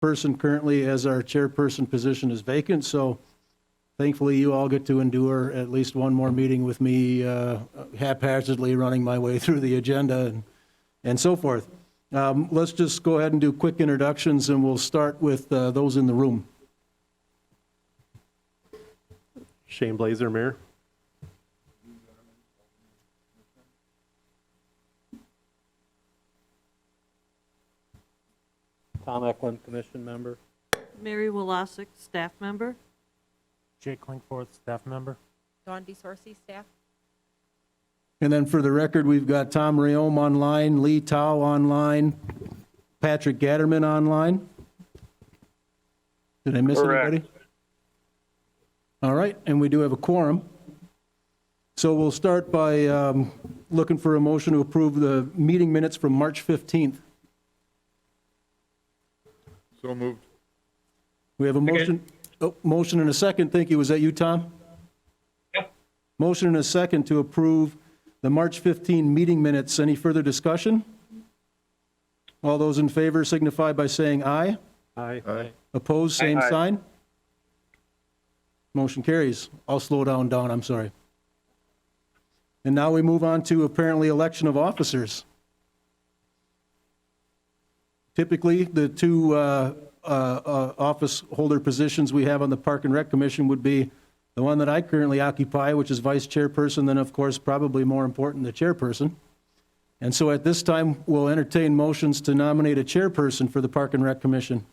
person currently, as our chairperson position is vacant, so thankfully you all get to endure at least one more meeting with me haphazardly running my way through the agenda and so forth. Let's just go ahead and do quick introductions, and we'll start with those in the room. Shane Blazer, Mayor. Tom Eklund, Commission Member. Mary Wolosik, staff member. Jake Klinkforth, Staff Member. Dawn DeSorcy, staff. And then for the record, we've got Tom Rayom online, Lee Tao online, Patrick Gatterman online. Did I miss anybody? All right, and we do have a quorum. So we'll start by looking for a motion to approve the meeting minutes from March 15th. So moved. We have a motion, motion and a second. Thank you. Was that you, Tom? Yep. Motion and a second to approve the March 15 meeting minutes. Any further discussion? All those in favor signify by saying aye. Aye. Aye. Opposed, same Aye. sign. Motion carries. I'll slow down, I'm sorry. And now we move on to apparently election of officers. Typically, the two office holder positions we have on the Park and Rec Commission would be the one that I currently occupy, which is vice chairperson, then of course, probably more important, the chairperson. And so at this time, we'll entertain motions to nominate a chairperson for the Park and Rec Commission.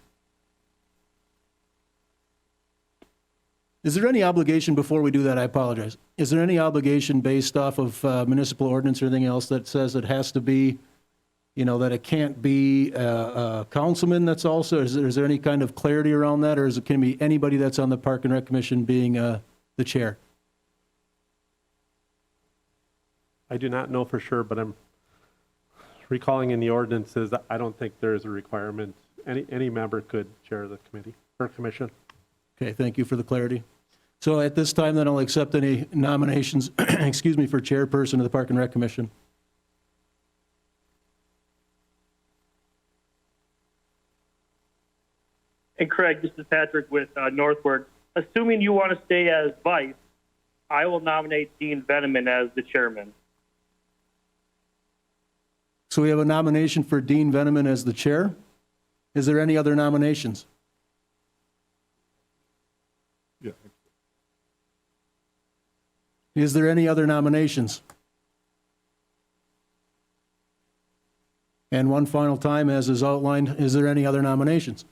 Is there any obligation, before we do that, I apologize, is there any obligation based off of municipal ordinance or anything else that says it has to be, you know, that it can't be a councilman that's also, is there any kind of clarity around that, or is it, can it be anybody that's on the Park and Rec Commission being the chair? I do not know for sure, but I'm recalling in the ordinances, I don't think there is a requirement. Any member could chair the committee or commission. Okay, thank you for the clarity. So at this time, then I'll accept any nominations, excuse me, for chairperson of the Park and Rec Commission. And Craig, this is Patrick with Northward. Assuming you want to stay as vice, I will nominate Dean Veneman as the chairman. So we have a nomination for Dean Veneman as the chair. Is there any other nominations? Yeah. Is there any other nominations? And one final time, as is outlined, is there any other nominations?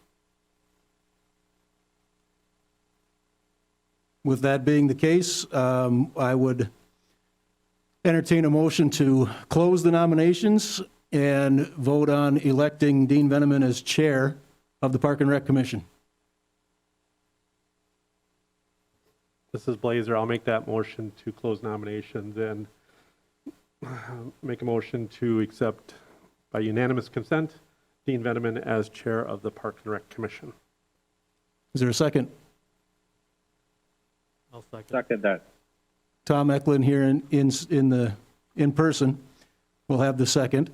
With that being the case, I would entertain a motion to close the nominations and vote on electing Dean Veneman as chair of the Park and Rec Commission. This is Blazer. I'll make that motion to close nominations and make a motion to accept by unanimous consent Dean Veneman as chair of the Park and Rec Commission. Is there a second? I'll Second that. Tom Eklund here in person will have the second.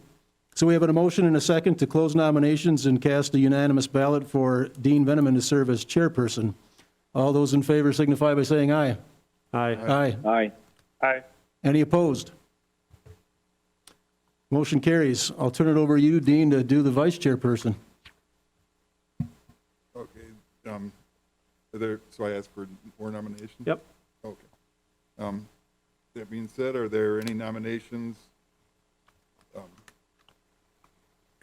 So we have a motion and a second to close nominations and cast a unanimous ballot for Dean Veneman to serve as chairperson. All those in favor signify by saying aye. Aye. Aye. Aye. Aye. Any opposed? Motion carries. I'll turn it over to you, Dean, to do the vice chairperson. Okay. So I ask for more nominations? Yep. Okay. That being said, are there any nominations?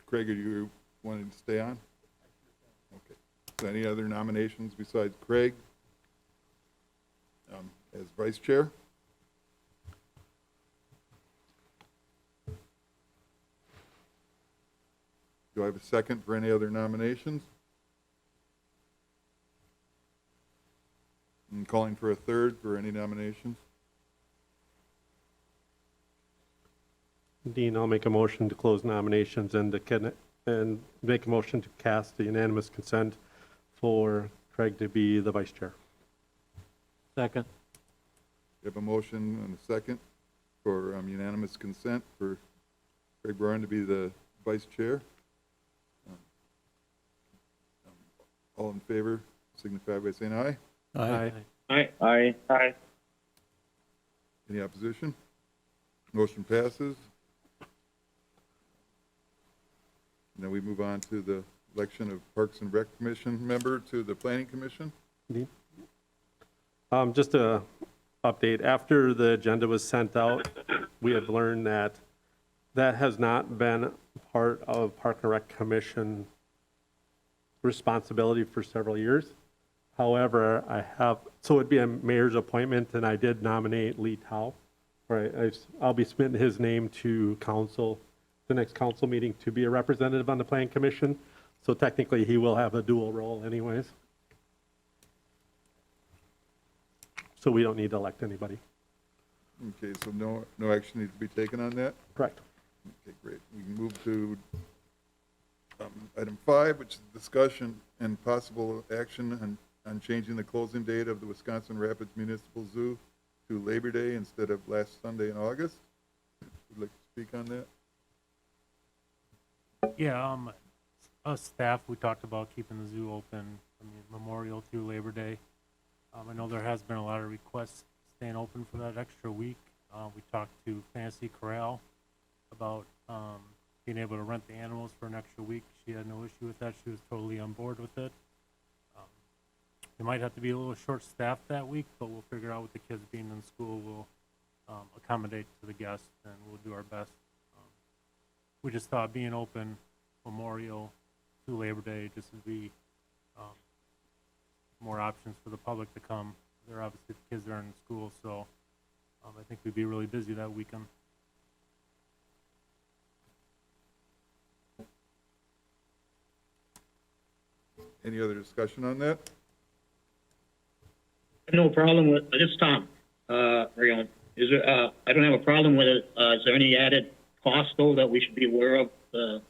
Craig, are you wanting to stay on? Okay. So any other nominations besides Craig as vice chair? Do I have a second for any other nominations? And calling for a third for any nominations? Dean, I'll make a motion to close nominations and make a motion to cast the unanimous consent for Craig to be the vice chair. Second. We have a motion and a second for unanimous consent for Craig Brown to be the vice chair. All in favor signify by saying aye. Aye. Aye. Any opposition? Motion passes. Now we move on to the election of Parks and Rec Commission member to the Planning Commission. Just a update, after the agenda was sent out, we have learned that that has not been part of Park and Rec Commission responsibility for several years. However, so it'd be a mayor's appointment, and I did nominate Lee Tao. I'll be submitting his name to council, the next council meeting, to be a representative on the Planning Commission. So technically, he will have a dual role anyways. So we don't need to elect anybody. Okay, so no action needs to be taken on that? Correct. Okay, great. We can move to item 5, which is discussion and possible action on changing the closing date of the Wisconsin Rapids Municipal Zoo to Labor Day instead of last Sunday in August. Would like to speak on that? Yeah, us staff, we talked about keeping the zoo open, Memorial through Labor Day. I know there has been a lot of requests staying open for that extra week. We talked to Fantasy Corral about being able to rent the animals for an extra week. She had no issue with that. She was totally on board with it. It might have to be a little short-staffed that week, but we'll figure out with the kids being in school, we'll accommodate to the guests, and we'll do our best. We just thought being open Memorial to Labor Day just would be more options for the public to come. They're obviously, the kids are in school, so I think we'd be really busy that weekend. Any other discussion on that? No problem with this, Tom. Rayon. Is there? I don't have a problem with it. Is there any added cost though that we should be aware of? The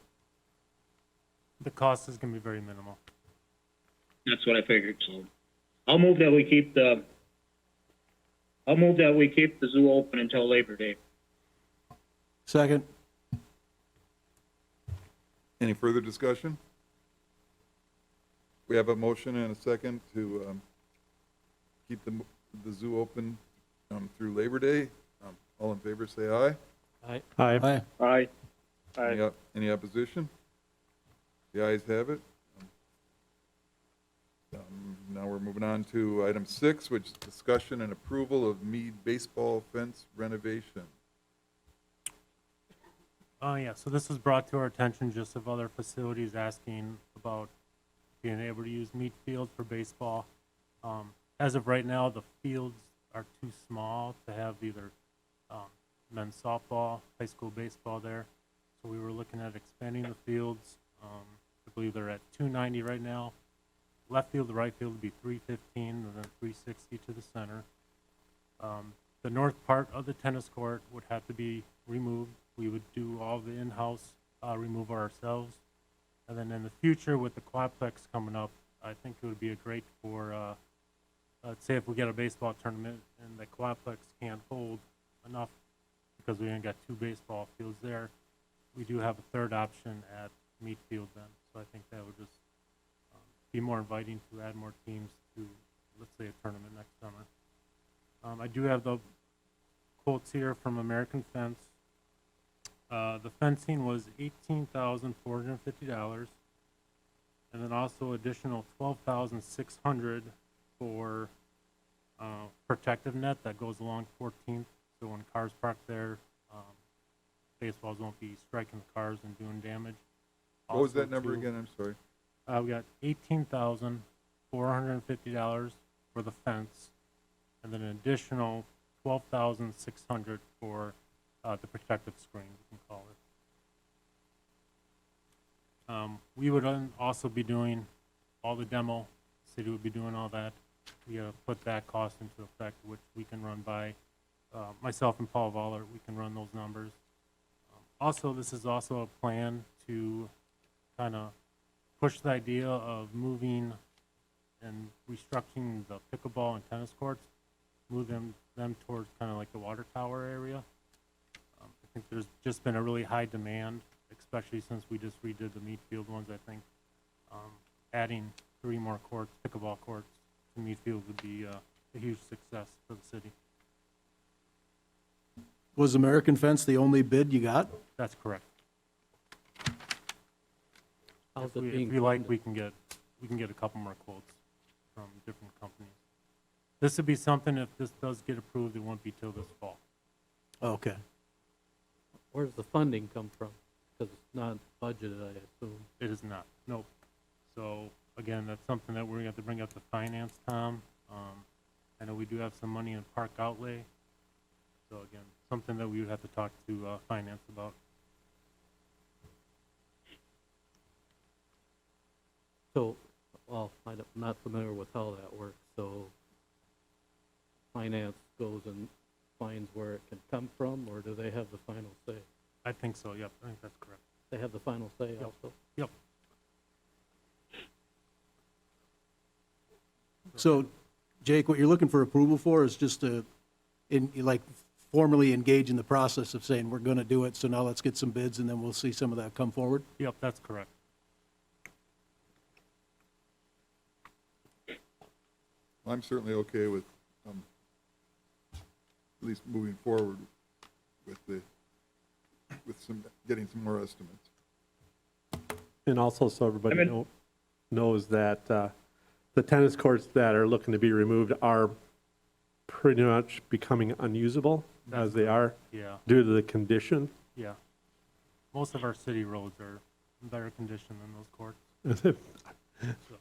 cost is going to be very minimal. That's what I figured. So, I'll move that we keep the. I'll move that we keep the zoo open until Labor Day. Second. Any further discussion? We have a motion and a second to keep the zoo open through Labor Day. All in favor, say aye. Aye. Aye. Aye. Any opposition? The ayes have it. Now we're moving on to item 6, which is discussion and approval of Mead baseball fence renovation. Yeah, so this was brought to our attention just of other facilities asking about being able to use Mead Field for baseball. As of right now, the fields are too small to have either men's softball, high school baseball there. So we were looking at expanding the fields. I believe they're at 290 right now. Left field to right field would be 315, and then 360 to the center. The north part of the tennis court would have to be removed. We would do all the in-house removal ourselves. And then in the future, with the quadplex coming up, I think it would be a great for, let's say if we get a baseball tournament and the quadplex can't hold enough because we only got 2 baseball fields there, we do have a third option at Mead Field then. So I think that would just be more inviting to add more teams to, let's say, a tournament next summer. I do have the quotes here from American Fence. The fencing was $18,450, and then also additional $12,600 for protective net that goes along 14th. So when cars park there, baseballs won't be striking the cars and doing damage. What was Also, that number too, again? I'm sorry. We got $18,450 for the fence, and then an additional $12,600 for the protective screen, we can call it. We would also be doing all the demo. The city would be doing all that. We gotta put that cost into effect, which we can run by myself and Paul Voller. We can run those numbers. Also, this is also a plan to kind of push the idea of moving and restructuring the pickleball and tennis courts, move them towards kind of like the water tower area. I think there's just been a really high demand, especially since we just redid the Mead Field ones. I think adding 3 more courts, pickleball courts to Mead Field would be a huge success for the city. Was American Fence the only bid you got? That's correct. How's If it we, being if we like, funded? we can get a couple more quotes from different companies. This would be something, if this does get approved, it won't be till this fall. Okay. Where's the funding come from? Because it's not budgeted, I assume. It is not, nope. So, again, that's something that we're gonna have to bring up to finance, Tom. I know we do have some money in park outlay. So again, something that we would have to talk to, finance about. So, well, I'm not familiar with how that works, so finance goes and finds where it can come from, or do they have the final say? I think so, yep, I think that's correct. They have the final say Yep. also? Yep. So, Jake, what you're looking for approval for is just to, like, formally engage in the process of saying, we're gonna do it, so now let's get some bids, and then we'll see some of that come forward? Yep, that's correct. I'm certainly okay with, at least moving forward with getting some more estimates. And also, so everybody I mean- knows that the tennis courts that are looking to be removed are pretty much becoming unusable as they are Yeah, due to the condition. yeah. Most of our city roads are in better condition than those courts.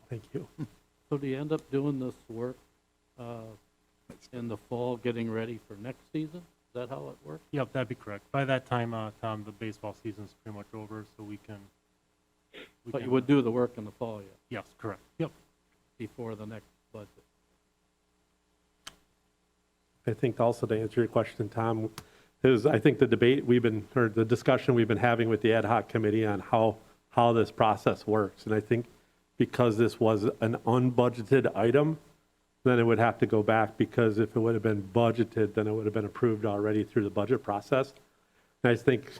Thank you. So do you end up doing this work in the fall, getting ready for next season? Is that how it works? Yep, that'd be correct. By that time, Tom, the baseball season's pretty much over, so we can. But you would do the work in the fall yet, Yes, correct. Yep. before the next budget? I think also to answer your question, Tom, is I think the debate or the discussion we've been having with the ad hoc committee on how this process works. And I think because this was an unbudgeted item, then it would have to go back, because if it would have been budgeted, then it would have been approved already through the budget process. And I think,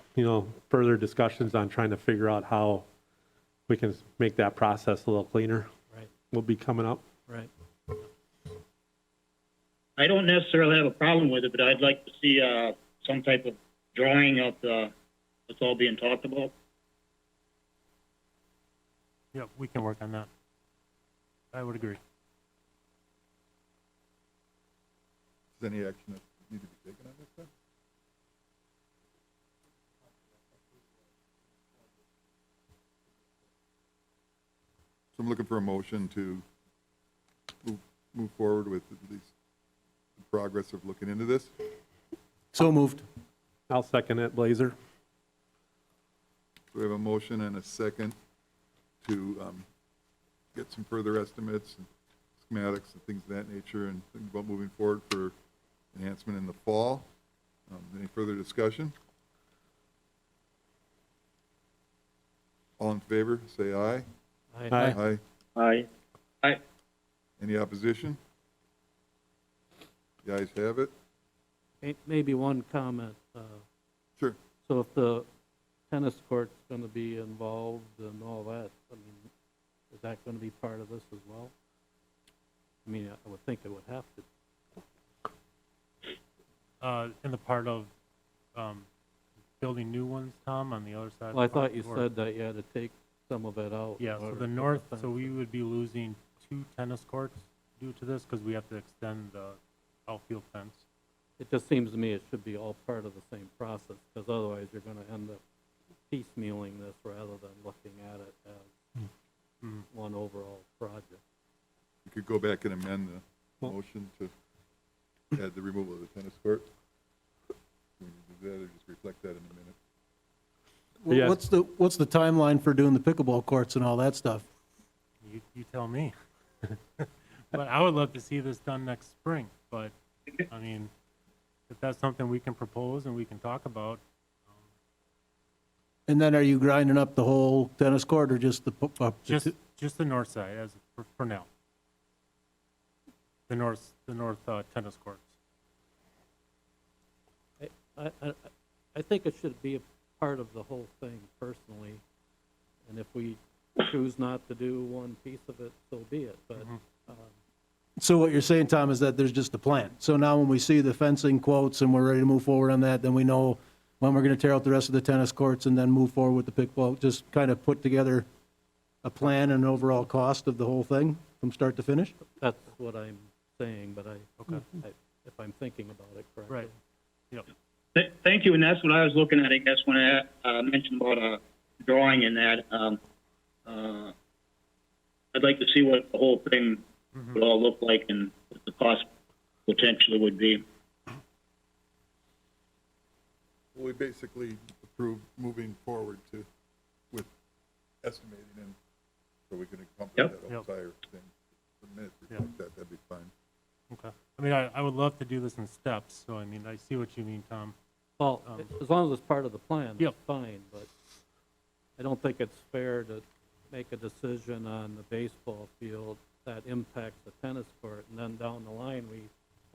further discussions on trying to figure out how we can make that process a little cleaner Right, will be coming up. right. I don't necessarily have a problem with it, but I'd like to see, some type of drawing of what's all being talked about. Yep, we can work on that. I would agree. Is any action that need to be taken on this then? So I'm looking for a motion to move forward with at least the progress of looking into this. So moved. I'll second it, Blazer. So we have a motion and a second to get some further estimates and schematics and things of that nature, and think about moving forward for enhancement in the fall. Any further discussion? All in favor, say aye. Aye. Aye. Aye. Any opposition? The ayes have it. Maybe one comment. Sure. So if the tennis court's going to be involved and all that, I mean, is that going to be part of this as well? I mean, I would think it would have to. In the part of, building new ones, Tom, on the other side. of Well, I the park, thought you or- said that you had to take some of it out. Yeah, so or- the north, so we would be losing 2 tennis courts due to this, because we have to extend the outfield fence. It just seems to me it should be all part of the same process, because otherwise you're going to end up piecemealing this rather than looking at it as Mhm. one overall project. We could go back and amend the Well- motion to add the removal of the tennis court. Can we do that, or just reflect that in a minute? Well, Yeah. what's the timeline for doing the pickleball courts and all that stuff? You tell me. But I would love to see this done next spring, but, I mean, if that's something we can propose and we can talk about, And then are you grinding up the whole tennis court, or just just the north side as, for now. The north tennis courts. I think it should be a part of the whole thing personally, and if we choose not to do one piece of it, so be it, but, So what you're saying, Tom, is that there's just a plan. So now when we see the fencing quotes and we're ready to move forward on that, then we know when we're gonna tear out the rest of the tennis courts and then move forward with the pickleball, just kind of put together a plan and overall cost of the whole thing from start to finish? that's what I'm saying, but Okay. if I'm thinking about it correctly. Right. Yep. Thank you, and that's what I was looking at, I guess, when I mentioned about drawing in that. I'd like to see what the whole thing would all look like and what the cost potentially would be. We basically approve moving forward with estimating, and so we can accomplish Yep. that Yep. entire thing. The minutes Yep. reflect that, that'd be fine. Okay. I mean, I would love to do this in steps, so I mean, I see what you mean, Tom. Well, as long as it's part of the plan, Yep. that's fine, but I don't think it's fair to make a decision on the baseball field that impacts the tennis court, and then down the line, we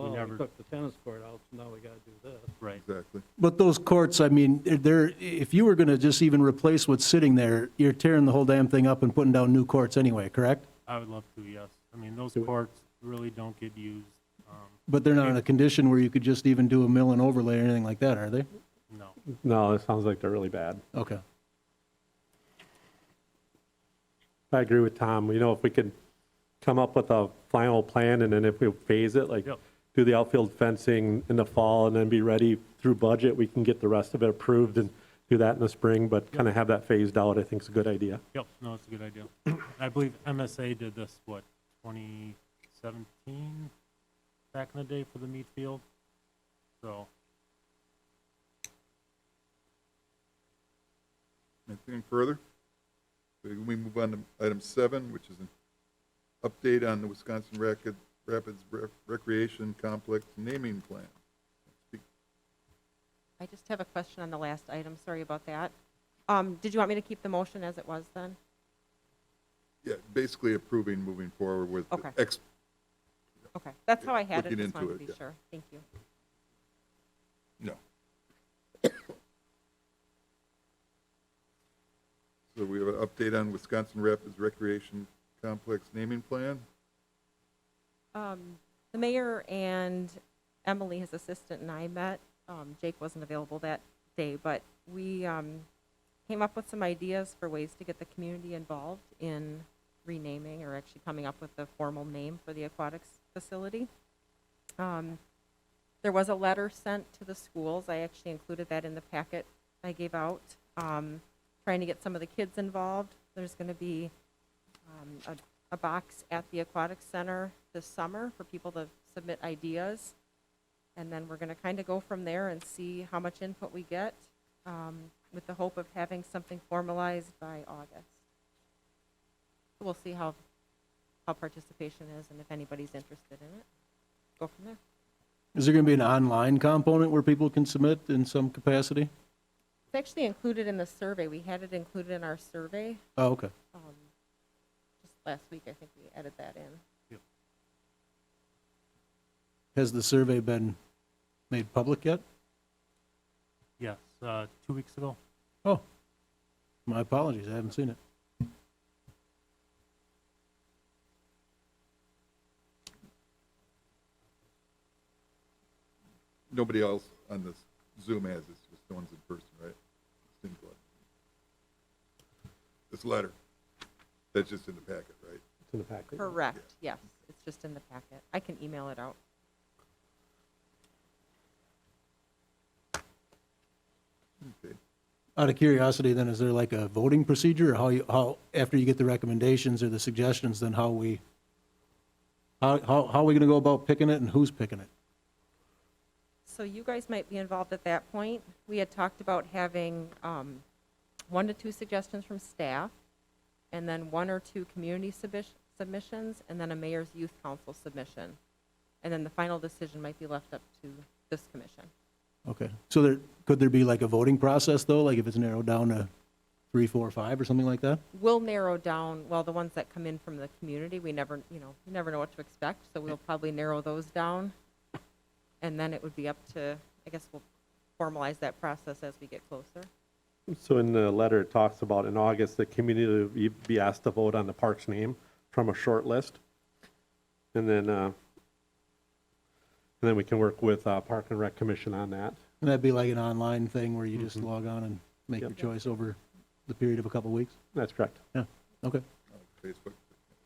never- took the tennis court out, so now we gotta do this. Right. Exactly. But those courts, I mean, if you were gonna just even replace what's sitting there, you're tearing the whole damn thing up and putting down new courts anyway, correct? I would love to, yes. I mean, those courts really don't get used. But they're not in a condition where you could just even do a mill and overlay or anything like that, are they? No. No, it sounds like they're really bad. Okay. I agree with Tom. You know, if we could come up with a final plan and then if we phase it, like Yep. do the outfield fencing in the fall and then be ready through budget, we can get the rest of it approved and do that in the spring, but kind of have that phased out, I think is a good idea. Yep, no, it's a good idea. I believe MSA did this, what, 2017, back in the day for the meat field? So, Anything further? We move on to item 7, which is an update on the Wisconsin Rapids Recreation Complex naming plan. I just have a question on the last item, sorry about that. Did you want me to keep the motion as it was then? Yeah, basically approving moving forward with Okay. Okay, that's how I had it, Looking just into wanted to it, be yeah. sure, thank you. No. So we have an update on Wisconsin Rapids Recreation Complex naming plan. The mayor and Emily, his assistant, and I met. Jake wasn't available that day, but we came up with some ideas for ways to get the community involved in renaming or actually coming up with a formal name for the aquatics facility. There was a letter sent to the schools. I actually included that in the packet I gave out, trying to get some of the kids involved. There's going to be a box at the aquatics center this summer for people to submit ideas. And then we're going to kind of go from there and see how much input we get, with the hope of having something formalized by August. We'll see how participation is and if anybody's interested in it. Go from there. Is there gonna be an online component where people can submit in some capacity? It's actually included in the survey. We had it included in our survey. Oh, okay. Just last week, I think we added that in. Has the survey been made public yet? yes, 2 weeks ago. Oh, my apologies, I haven't seen it. Nobody else on this Zoom has this, just the ones in person, right? Seems like. This letter, that's just in the packet, right? It's in the packet. Correct, yes. It's just in the packet. I can email it out. Okay. Out of curiosity, then, is there like a voting procedure, or how, after you get the recommendations or the suggestions, then how are we gonna go about picking it and who's picking it? So you guys might be involved at that point. We had talked about having 1 to 2 suggestions from staff, and then 1 or 2 community submissions, and then a mayor's youth council submission. And then the final decision might be left up to this commission. Okay, so could there be like a voting process, though, like if it's narrowed down to 3, 4, 5, or something like that? We'll narrow down, well, the ones that come in from the community, we never know what to expect, so we'll probably narrow those down. And then it would be up to, I guess we'll formalize that process as we get closer. So in the letter, it talks about in August, the community will be asked to vote on the park's name from a short list. And then we can work with Park and Rec Commission on that. And that'd be like an online thing where you just Mhm. log on and make Yep. your choice over the period of a couple weeks? That's correct. Okay. Facebook.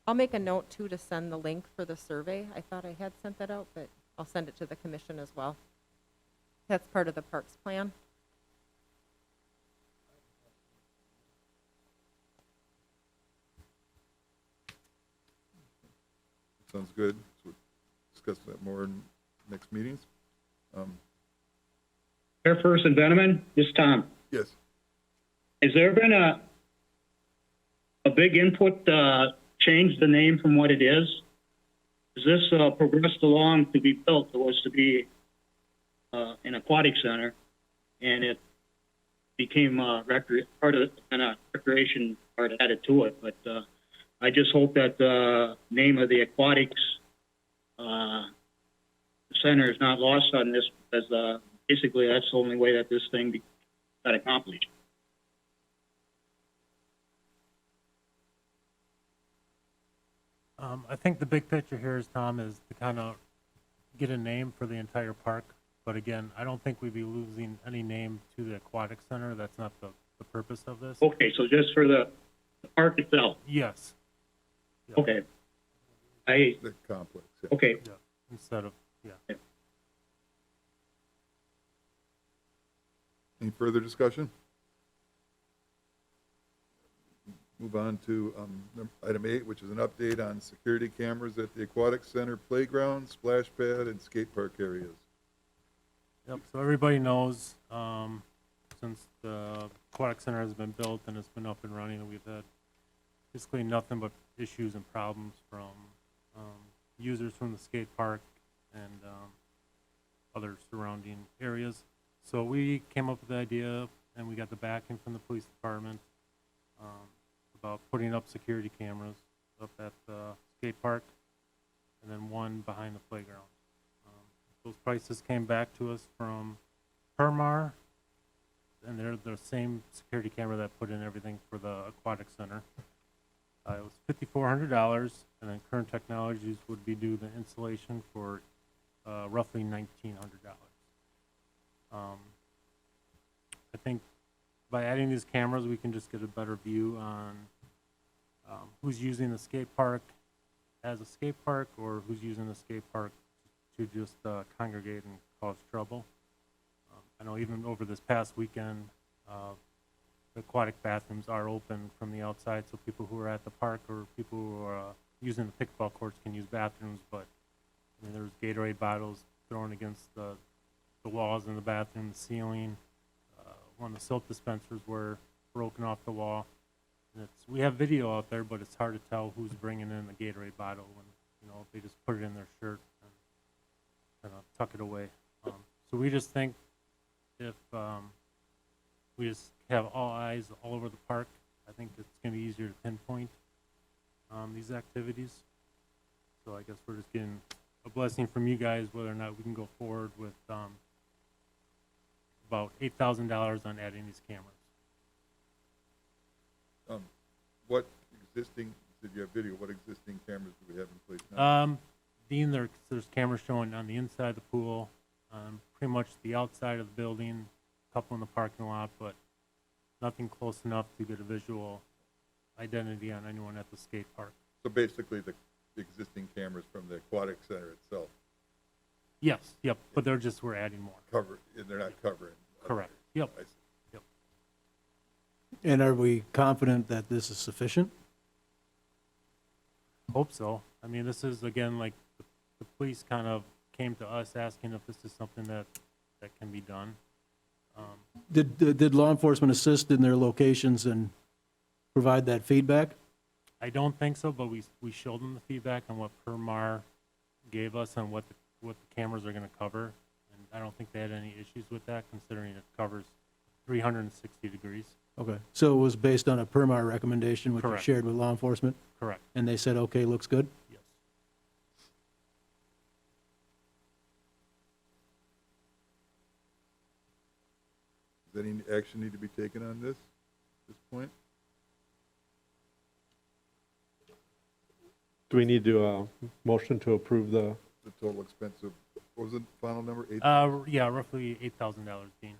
I'll make a note too to send the link for the survey. I thought I had sent that out, but I'll send it to the commission as well. That's part of the parks plan. Sounds good. So we'll discuss that more in next meetings. Chairperson Veneman, this is Tom. Yes. Has there been a big input, change the name from what it is? Is this, progressed along to be built? It was to be, an aquatic center, and it became, part of the, recreation part added to it, but, I just hope that the name of the aquatics, center is not lost on this, because, basically that's the only way that this thing got accomplished. I think the big picture here is, Tom, is to kind of get a name for the entire park. But again, I don't think we'd be losing any name to the aquatic center. That's not the purpose of this. Okay, so just for the park itself, Yes. Yep. okay. The complex. Yeah. Okay, Yeah. Instead of, yeah. Any further discussion? Move on to item 8, which is an update on security cameras at the Aquatic Center playground, splash pad, and skate park areas. Yep, so everybody knows, since the aquatic center has been built and it's been up and running, we've had basically nothing but issues and problems from users from the skate park and other surrounding areas. So we came up with the idea, and we got the backing from the police department, about putting up security cameras up at the skate park, and then one behind the playground. Those prices came back to us from Permar, and they're the same security camera that put in everything for the aquatic center. It was $5,400, and then Current Technologies would be due the installation for roughly $1,900. I think by adding these cameras, we can just get a better view on who's using the skate park as a skate park, or who's using the skate park to just congregate and cause trouble. I know even over this past weekend, the aquatic bathrooms are open from the outside, so people who are at the park or people who are using the pickleball courts can use bathrooms, but I mean, there's Gatorade bottles thrown against the walls in the bathroom, the ceiling. One of the soap dispensers were broken off the wall. And we have video out there, but it's hard to tell who's bringing in the Gatorade bottle when, you know, they just put it in their shirt and kind of tuck it away. So we just think if we just have all eyes all over the park, I think it's going to be easier to pinpoint these activities. So I guess we're just getting a blessing from you guys whether or not we can go forward with about $8,000 on adding these cameras. What existing, did you have video, what existing cameras do we have in place now? Dean, there's cameras showing on the inside of the pool, pretty much the outside of the building, a couple in the parking lot, but nothing close enough to get a visual identity on anyone at the skate park. So basically, the existing cameras from the aquatic center itself Yes, yep, but we're adding more. cover, and they're not covering. Correct, yep. I see. And are we confident that this is sufficient? Hope so. I mean, this is, again, like, the police kind of came to us asking if this is something that can be done. Did law enforcement assist in their locations and provide that feedback? I don't think so, but we showed them the feedback on what Permar gave us on what the cameras are gonna cover. And I don't think they had any issues with that, considering it covers 360 degrees. Okay, so it was based on a Permar recommendation, which you Correct. shared with law enforcement, Correct, and they said, okay, looks good? yes. Does any action need to be taken on this at this point? Do we need to, motion to approve the, The total expense of, what was the final number? Yeah, roughly $8,000, Dean.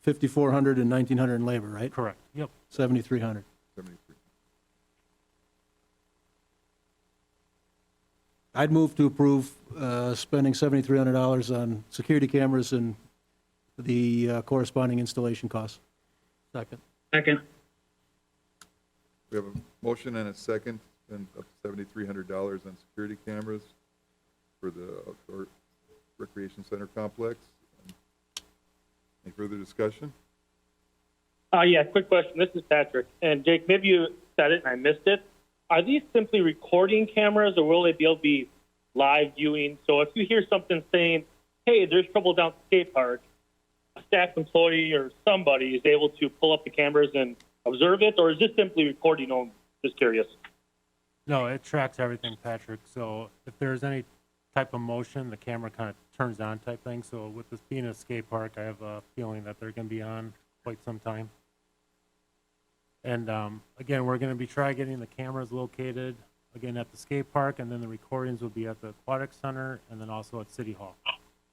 5,400 and 1,900 in labor, right? Correct. Yep. 7,300. 73. I'd move to approve spending $7,300 on security cameras and the corresponding installation costs. Second. Second. We have a motion and a second, and up to $7,300 on security cameras for the outdoor recreation center complex. Any further discussion? Yeah, quick question. This is Patrick. And Jake, maybe you said it and I missed it. Are these simply recording cameras or will they be able to be live viewing? So if you hear something saying, hey, there's trouble down at the skate park, a staff employee or somebody is able to pull up the cameras and observe it, or is this simply recording only? Just curious. No, it tracks everything, Patrick. So if there's any type of motion, the camera kind of turns on type thing. So with this being a skate park, I have a feeling that they're going to be on quite some time. And again, we're going to be trying getting the cameras located again at the skate park, and then the recordings will be at the aquatic center and then also at City Hall.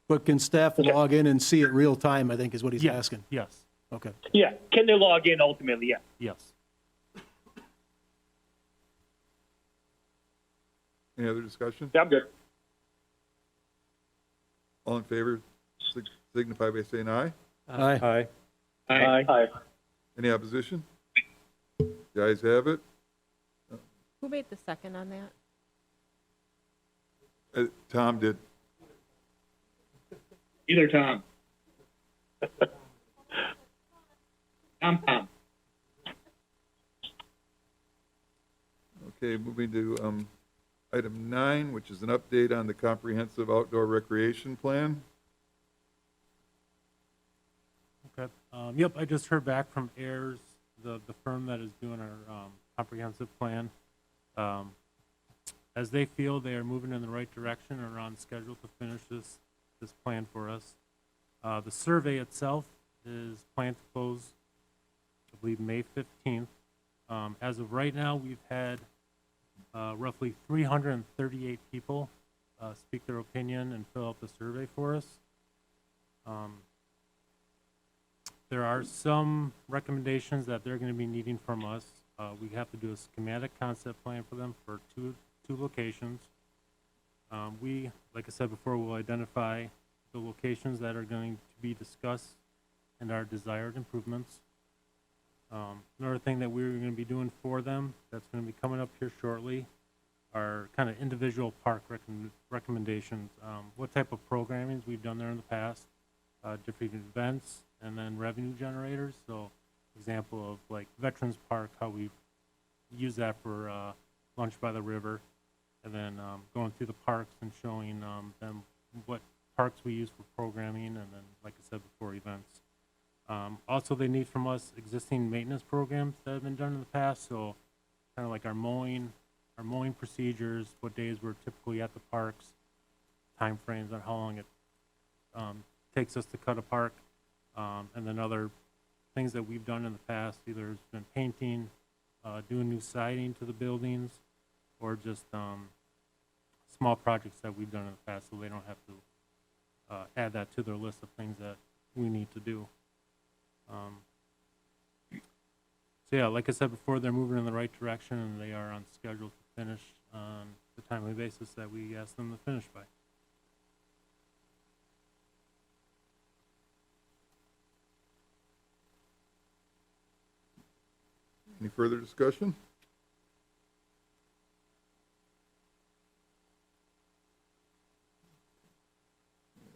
But can staff log in and see it real time, I think is what he's asking. Yes. Okay. Yeah. Can they log in ultimately? Yeah. Yes. Any other discussion? Yeah, I'm good. All in favor, signify by saying aye. Aye. aye. Aye. Any opposition? The ayes have it. Who made the second on that? Tom did. Either Tom. Tom. Okay, moving to item 9, which is an update on the comprehensive outdoor recreation plan. Okay. Yep, I just heard back from Ayers, the firm that is doing our comprehensive plan. As they feel they are moving in the right direction and are on schedule to finish this plan for us. The survey itself is planned to close, I believe, May 15th. As of right now, we've had roughly 338 people speak their opinion and fill out the survey for us. There are some recommendations that they're going to be needing from us. We have to do a schematic concept plan for them for two locations. We, like I said before, will identify the locations that are going to be discussed and our desired improvements. Another thing that we're going to be doing for them that's going to be coming up here shortly are kind of individual park recommendations. What type of programming we've done there in the past, different events, and then revenue generators. So, example of like Veterans Park, how we use that for lunch by the river, and then going through the parks and showing them what parks we use for programming, and then, like I said before, events. Also, they need from us existing maintenance programs that have been done in the past. So, kind of like our mowing procedures, what days we're typically at the parks, time frames on how long it takes us to cut a park, and then other things that we've done in the past. Either it's been painting, doing new siding to the buildings, or just small projects that we've done in the past, so they don't have to add that to their list of things that we need to do. So yeah, like I said before, they're moving in the right direction, and they are on schedule to finish on the timely basis that we asked them to finish by. Any further discussion?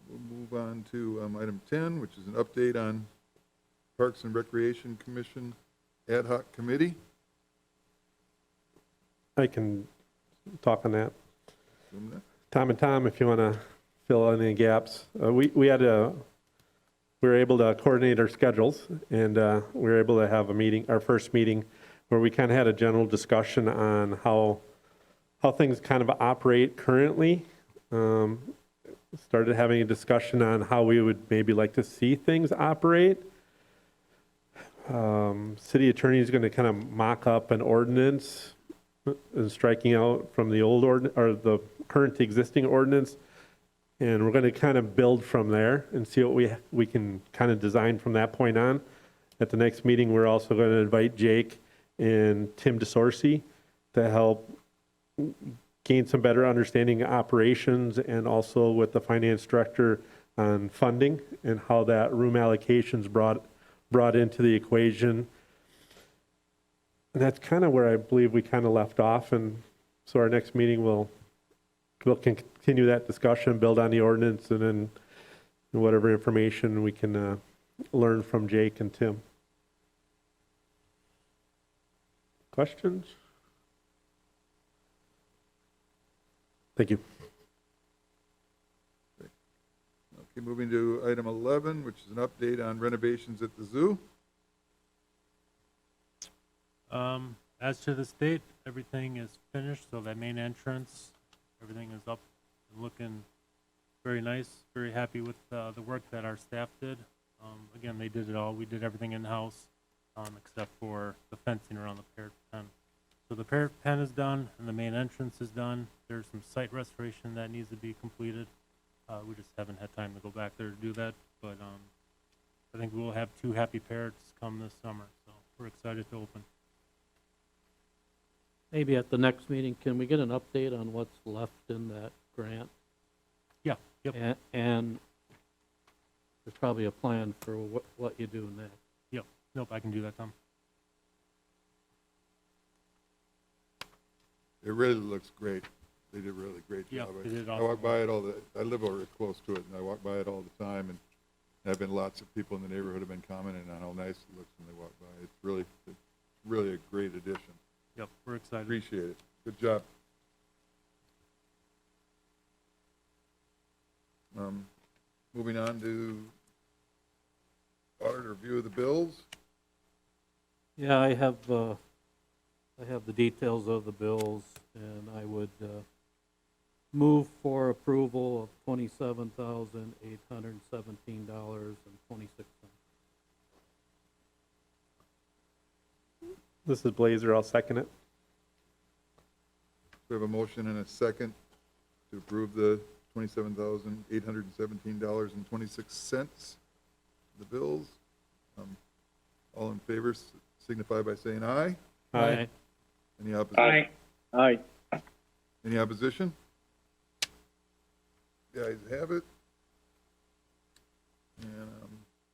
We'll move on to item 10, which is an update on Parks and Recreation Commission Ad Hoc Committee. I can talk on that. Assume that. Tom and Tom, if you want to fill in any gaps. We were able to coordinate our schedules, and we were able to have a meeting, our first meeting, where we kind of had a general discussion on how things kind of operate currently. started having a discussion on how we would maybe like to see things operate. City attorney is going to kind of mock up an ordinance and striking out from the old ordinance or the current existing ordinance. And we're going to kind of build from there and see what we can kind of design from that point on. At the next meeting, we're also going to invite Jake and Tim DeSorcy to help gain some better understanding of operations and also with the finance director on funding and how that room allocation's brought into the equation. And that's kind of where I believe we kind of left off. And so our next meeting we'll continue that discussion, build on the ordinance, and then whatever information we can learn from Jake and Tim. Questions? Thank you. Okay, moving to item 11, which is an update on renovations at the zoo. As to the state, everything is finished, so that main entrance, everything is up and looking very nice. Very happy with the work that our staff did. Again, they did it all. We did everything in-house, except for the fencing around the parrot pen. So the parrot pen is done, and the main entrance is done. There's some site restoration that needs to be completed. We just haven't had time to go back there to do that, but I think we'll have 2 happy parrots come this summer, so we're excited to open. Maybe at the next meeting, can we get an update on what's left in that grant? Yeah, yep, And there's probably a plan for what you do next. yep. Nope, I can do that, Tom. It really looks great. They did a really great Yeah, job. they did I awesome walk by it I live over close to it, and I walk by it all the time, and there have been lots of people in the neighborhood have been commenting on how nice it looks when they walk by. It's really a great addition. Yep, we're excited. Appreciate it. Good job. Moving on to audit review of the bills. Yeah, I have the details of the bills, and I would move for approval of $27,817.26. This is Blazer. I'll second it. We have a motion and a second to approve the $27,817.26, the bills. All in favor signify by saying aye. Aye. Any opposition? Aye. Any opposition? The ayes have it. And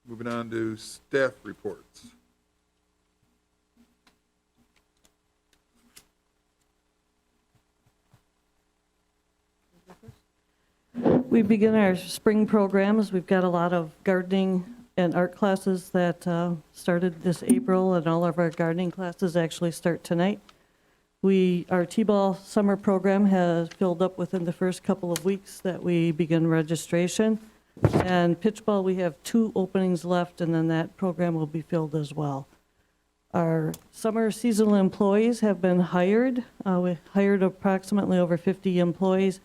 moving on to staff reports. We begin our spring programs. We've got a lot of gardening and art classes that started this April, and all of our gardening classes actually start tonight. Our T-ball summer program has filled up within the first couple of weeks that we begin registration. And pitchball, we have 2 openings left, and then that program will be filled as well. Our summer seasonal employees have been hired. We hired approximately over 50 employees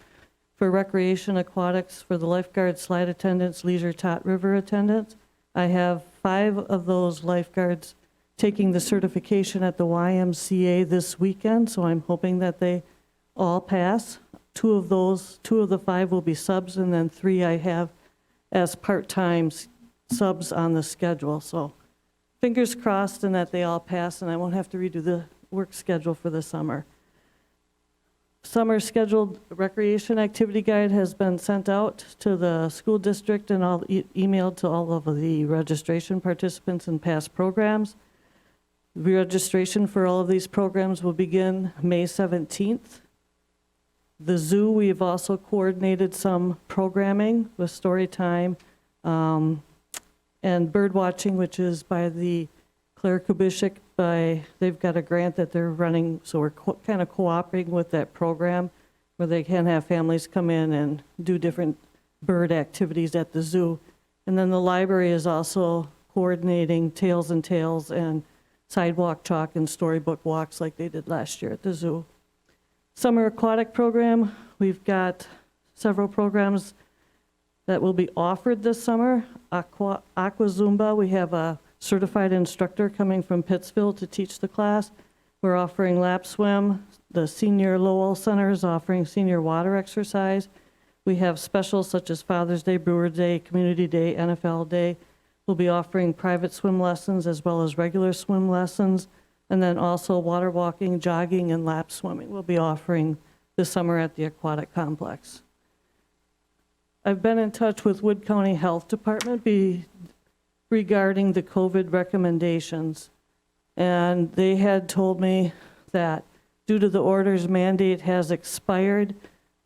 for recreation, aquatics, for the lifeguard, slide attendants, leisure tot river attendants. I have 5 of those lifeguards taking the certification at the YMCA this weekend, so I'm hoping that they all pass. 2 of the 5 will be subs, and then 3 I have as part-time subs on the schedule. So fingers crossed and that they all pass, and I won't have to redo the work schedule for the summer. Summer scheduled recreation activity guide has been sent out to the school district and emailed to all of the registration participants in past programs. Registration for all of these programs will begin May 17th. The zoo, we've also coordinated some programming with story time and bird watching, which is by the Claire Kubishik. They've got a grant that they're running, so we're kind of cooperating with that program where they can have families come in and do different bird activities at the zoo. And then the library is also coordinating Tales and Tales and sidewalk chalk and storybook walks like they did last year at the zoo. Summer aquatic program, we've got several programs that will be offered this summer. Aqua Zumba, we have a certified instructor coming from Pittsfield to teach the class. We're offering lap swim. The Senior Lowell Center is offering senior water exercise. We have specials such as Father's Day, Brewer Day, Community Day, NFL Day. We'll be offering private swim lessons as well as regular swim lessons. And then also water walking, jogging, and lap swimming we'll be offering this summer at the aquatic complex. I've been in touch with Wood County Health Department regarding the COVID recommendations. And they had told me that due to the order's mandate has expired,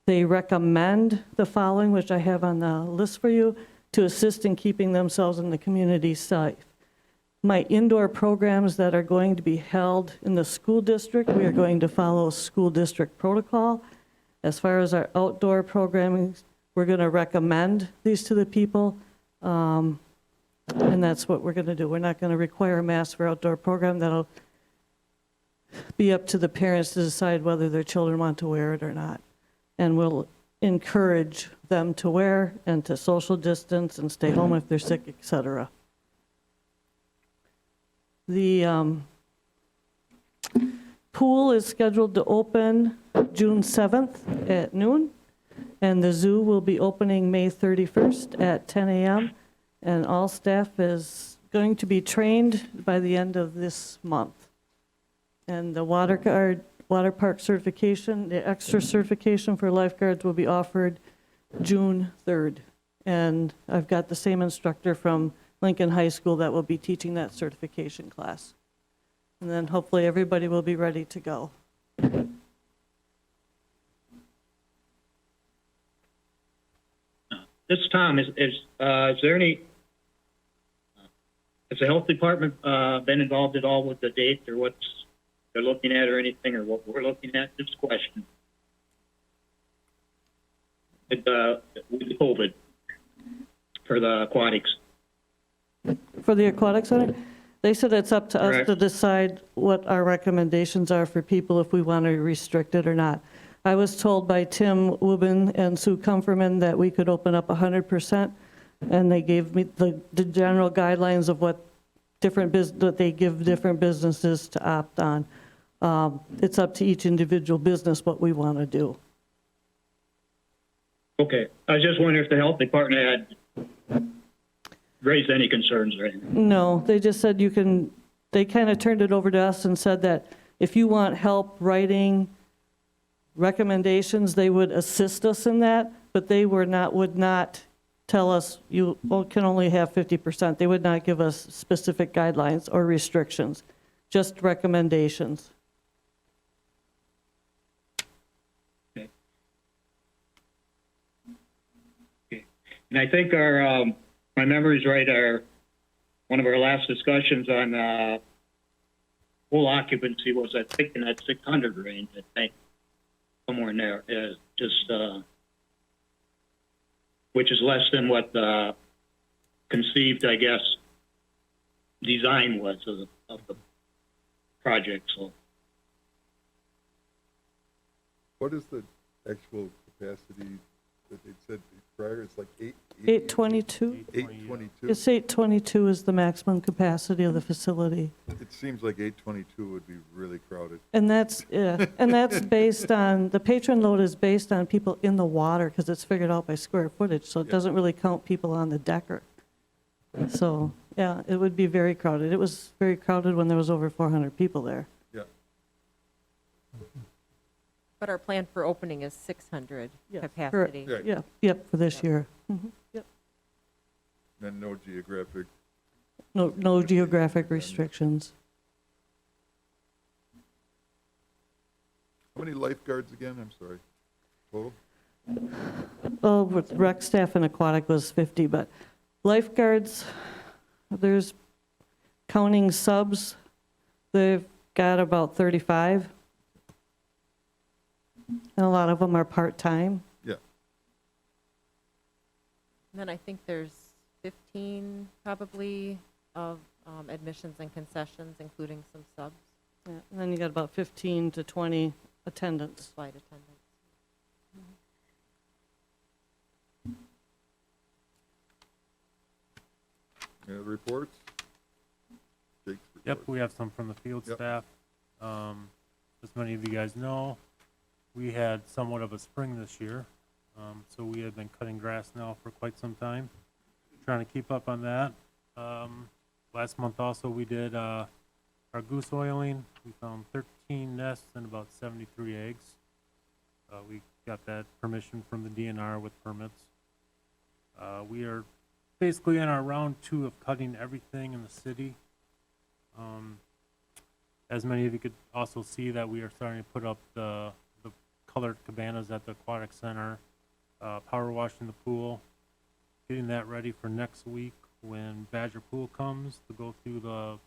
they recommend the following, which I have on the list for you, to assist in keeping themselves and the community safe. My indoor programs that are going to be held in the school district, we are going to follow school district protocol. As far as our outdoor programming, we're going to recommend these to the people, and that's what we're going to do. We're not going to require a mask for outdoor program. That'll be up to the parents to decide whether their children want to wear it or not. And we'll encourage them to wear and to social distance and stay home if they're sick, etc. The pool is scheduled to open June 7th at noon, and the zoo will be opening May 31st at 10 a.m., and all staff is going to be trained by the end of this month. And the water park certification, the extra certification for lifeguards will be offered June 3rd. And I've got the same instructor from Lincoln High School that will be teaching that certification class. And then hopefully everybody will be ready to go. This Tom, is there any, has the health department been involved at all with the date or what's they're looking at or anything or what we're looking at? Just a question. With COVID for the aquatics. For the aquatic center, they said it's up to us Correct. to decide what our recommendations are for people if we want to restrict it or not. I was told by Tim Wubin and Sue Comferman that we could open up 100%, and they gave me the general guidelines of what that they give different businesses to opt on. It's up to each individual business what we want to do. Okay. I was just wondering if the health department had raised any concerns or anything. No, they just said you can, they kind of turned it over to us and said that if you want help writing recommendations, they would assist us in that, but they would not tell us you can only have 50%. They would not give us specific guidelines or restrictions, just recommendations. Okay. Okay. And I think our, my memory's right, one of our last discussions on full occupancy was, I think, in that 600 range, I think, somewhere in there, which is less than what the conceived, I guess, design was of the project. So, What is the actual capacity that they said prior? It's like 822? 822? It's 822 is the maximum capacity of the facility. It seems like 822 would be really crowded. And that's, yeah, and that's based on, the patron load is based on people in the water because it's figured out by square footage, so it Yeah. doesn't really count people on the decker. So, yeah, it would be very crowded. It was very crowded when there was over 400 people there. Yeah. But our plan for opening is 600 Yes, capacity. Right. Yeah, yep, for this year. Yep. And no geographic. No geographic restrictions. How many lifeguards again? I'm sorry. Total? Well, with rec staff and aquatic was 50, but lifeguards, there's counting subs, they've got about 35. And a lot of them are part-time. Yeah. And then I think there's 15 probably of admissions and concessions, including some subs, Yeah, and then you got about 15 to 20 attendants. flight attendants. Any other reports? Jake's Yep, report. we have some from the field Yep. staff. As many of you guys know, we had somewhat of a spring this year. So we have been cutting grass now for quite some time, trying to keep up on that. Last month also, we did, our goose oiling. We found 13 nests and about 73 eggs. We got that permission from the DNR with permits. We are basically in our round 2 of cutting everything in the city. As many of you could also see that we are starting to put up the colored cabanas at the aquatic center, power washing the pool, getting that ready for next week when Badger Pool comes to go through the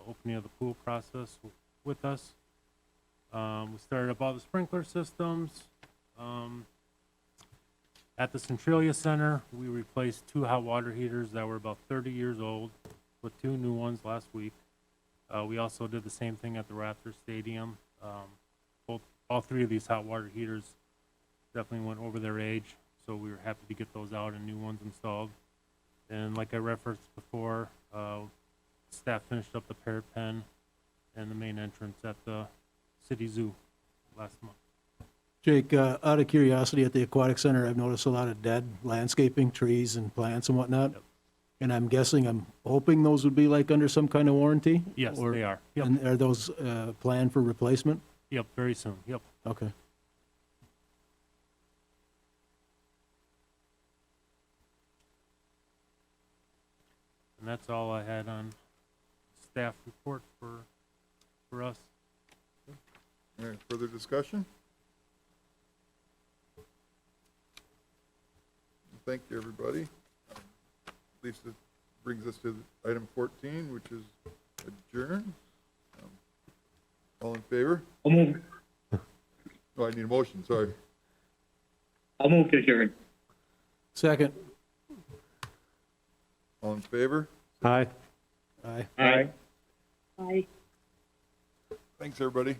opening of the pool process with us. We started up all the sprinkler systems. At the Centralia Center, we replaced 2 hot water heaters that were about 30 years old with 2 new ones last week. We also did the same thing at the Raptors Stadium. All 3 of these hot water heaters definitely went over their age, so we were happy to get those out and new ones installed. And like I referenced before, staff finished up the parrot pen and the main entrance at the city zoo last month. Jake, out of curiosity, at the aquatic center, I've noticed a lot of dead landscaping, trees and plants and whatnot. Yep. And I'm hoping those would be like under some kind of warranty? Yes, Or- they are. Yep, And are those planned for replacement? yep, very soon. Yep. Okay. And that's all I had on staff report for us. All right, further discussion? Thank you, everybody. At least it brings us to item 14, which is adjourn. All in favor? I'll move, Oh, I need a motion, sorry. I'll move to adjourn. Second. All in favor? Aye. Aye. Aye. Thanks, everybody.